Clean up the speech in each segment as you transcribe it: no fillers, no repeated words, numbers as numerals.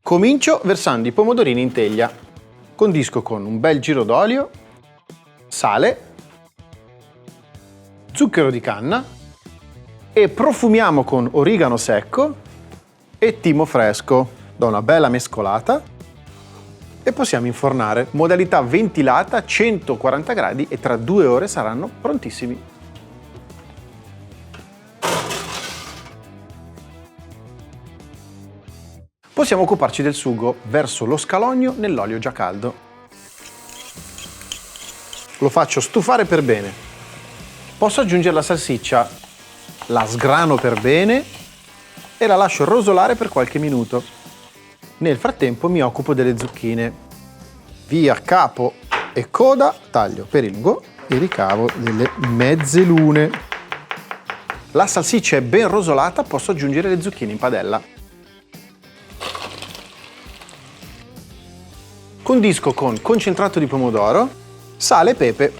Comincio versando i pomodorini in teglia. Condisco con un bel giro d'olio, sale, zucchero di canna e profumiamo con origano secco e timo fresco. Do una bella mescolata e possiamo infornare. Modalità ventilata a 140 gradi e tra 2 ore saranno prontissimi. Possiamo occuparci del sugo. Verso lo scalogno nell'olio già caldo. Lo faccio stufare per bene. Posso aggiungere la salsiccia, la sgrano per bene e la lascio rosolare per qualche minuto. Nel frattempo mi occupo delle zucchine. Via capo e coda, taglio per il lungo e ricavo delle mezze lune. La salsiccia è ben rosolata, posso aggiungere le zucchine in padella. Condisco con concentrato di pomodoro, sale e pepe.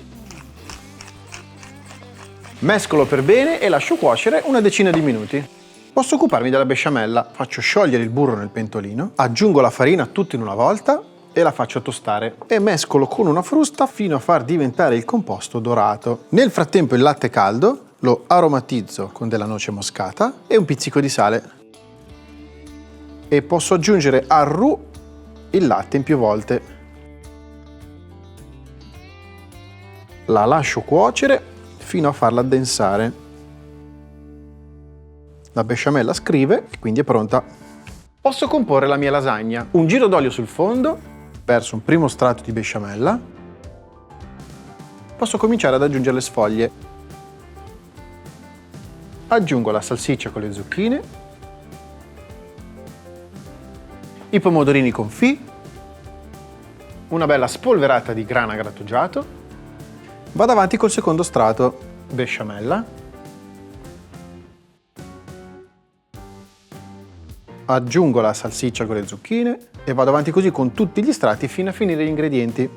Mescolo per bene e lascio cuocere una decina di minuti. Posso occuparmi della besciamella. Faccio sciogliere il burro nel pentolino, aggiungo la farina tutta in una volta e la faccio tostare e mescolo con una frusta fino a far diventare il composto dorato. Nel frattempo il latte caldo lo aromatizzo con della noce moscata e un pizzico di sale. E posso aggiungere al roux il latte in più volte. La lascio cuocere fino a farla addensare. La besciamella scrive e quindi è pronta. Posso comporre la mia lasagna. Un giro d'olio sul fondo, verso un primo strato di besciamella. Posso cominciare ad aggiungere le sfoglie. Aggiungo la salsiccia con le zucchine, i pomodorini confit, una bella spolverata di grana grattugiato. Vado avanti col secondo strato, besciamella, aggiungo la salsiccia con le zucchine e vado avanti così con tutti gli strati fino a finire gli ingredienti.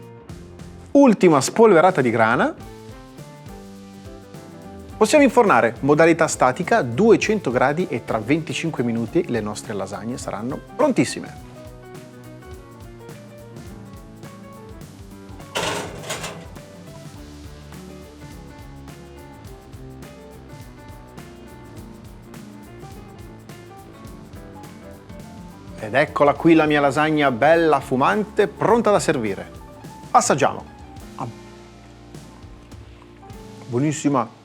Ultima spolverata di grana. Possiamo infornare, modalità statica, 200 gradi e tra 25 minuti le nostre lasagne saranno prontissime. Ed eccola qui la mia lasagna bella fumante, pronta da servire. Assaggiamo. Buonissima.